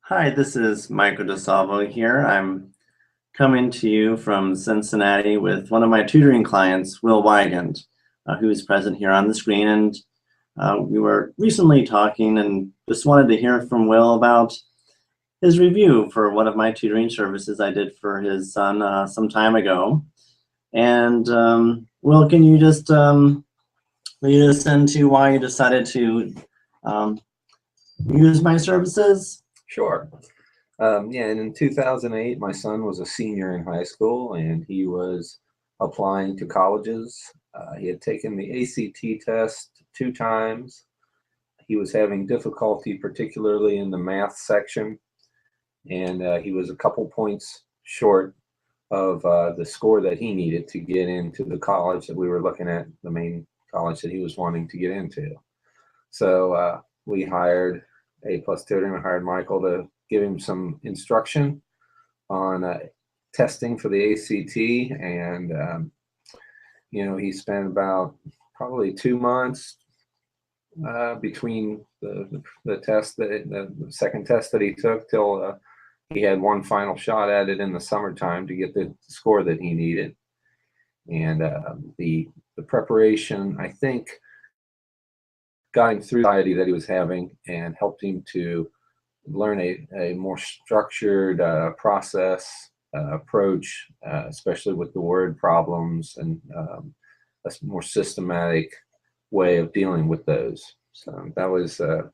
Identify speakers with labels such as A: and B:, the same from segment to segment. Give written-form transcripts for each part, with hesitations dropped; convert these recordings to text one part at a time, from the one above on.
A: Hi, this is Michael DiSalvo here. I'm coming to you from Cincinnati with one of my tutoring clients, Will Weigand, who is present here on the screen. And we were recently talking and just wanted to hear from Will about his review for one of my tutoring services I did for his son some time ago. And Will, can you just lead us into why you decided to use my services?
B: Sure. Yeah, and in 2008, my son was a senior in high school, and he was applying to colleges. He had taken the ACT test 2 times. He was having difficulty, particularly in the math section, and he was a couple points short of the score that he needed to get into the college that we were looking at, the main college that he was wanting to get into. So we hired A+ Tutoring. We hired Michael to give him some instruction on testing for the ACT, and he spent about probably 2 months between the test the second test that he took till he had one final shot at it in the summertime to get the score that he needed. And the preparation, I think, got him through the anxiety that he was having and helped him to learn a more structured process approach, especially with the word problems, and a more systematic way of dealing with those. So that was, I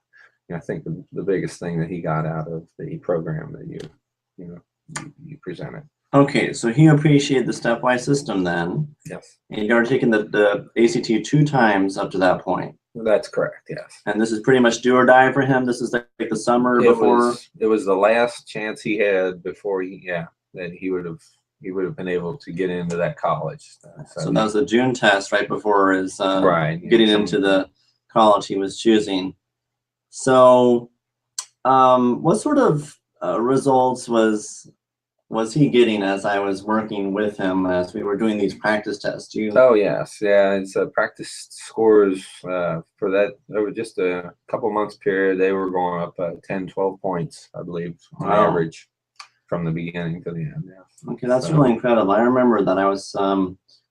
B: think, the biggest thing that he got out of the program that you presented.
A: Okay, so he appreciated the stepwise system then.
B: Yes.
A: And you'd already taken the ACT 2 times up to that point.
B: That's correct, yes.
A: And this is pretty much do or die for him? This is like the summer before?
B: It was the last chance he had before that he would have been able to get into that college.
A: So that was the June test right before his getting into the college he was choosing. So what sort of results was he getting as I was working with him as we were doing these practice tests?
B: Oh, yes. Yeah, it's practice scores for that. Over just a couple months period, they were going up 10, 12 points, I believe, on average from the beginning to the end. Yeah.
A: Okay, that's really incredible. I remember that I was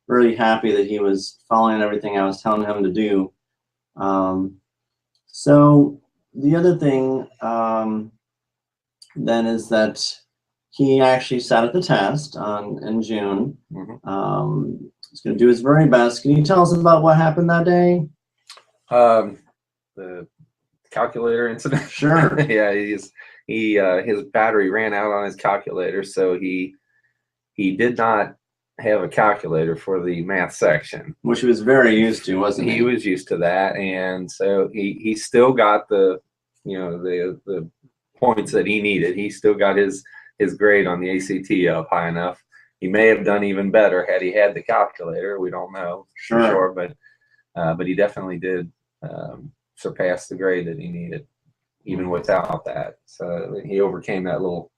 A: really happy that he was following everything I was telling him to do. So the other thing then is that he actually sat at the test in June.
B: Mm-hmm.
A: He's going to do his very best. Can you tell us about what happened that day?
B: The calculator incident.
A: Sure.
B: Yeah, his battery ran out on his calculator, so he did not have a calculator for the math section,
A: which he was very used to, wasn't he?
B: He was used to that, and so he still got the points that he needed. He still got his grade on the ACT up high enough. He may have done even better had he had the calculator. We don't know for sure, but he definitely did surpass the grade that he needed, even without that. So he overcame that little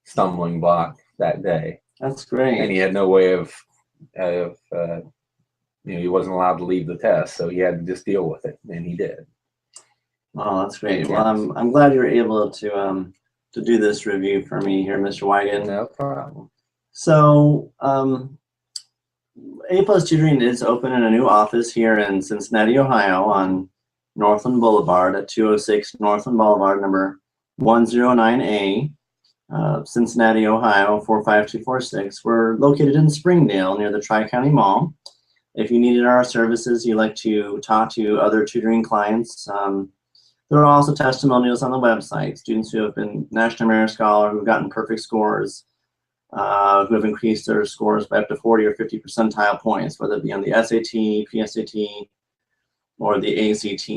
B: stumbling block that day.
A: That's great.
B: And he had no way of he wasn't allowed to leave the test, so he had to just deal with it, and he did.
A: Oh, that's great. Yes. Well, I'm glad you were able to do this review for me here, Mr. Weigand.
B: No problem.
A: So A+ Tutoring is open in a new office here in Cincinnati, Ohio on Northland Boulevard at 206 Northland Boulevard, number 109A, Cincinnati, Ohio 45246. We're located in Springdale near the Tri-County Mall. If you needed our services, you'd like to talk to other tutoring clients, there are also testimonials on the website. Students who have been National Merit Scholar, who've gotten perfect scores, who have increased their scores by up to 40 or 50 percentile points, whether it be on the SAT, PSAT, or the ACT.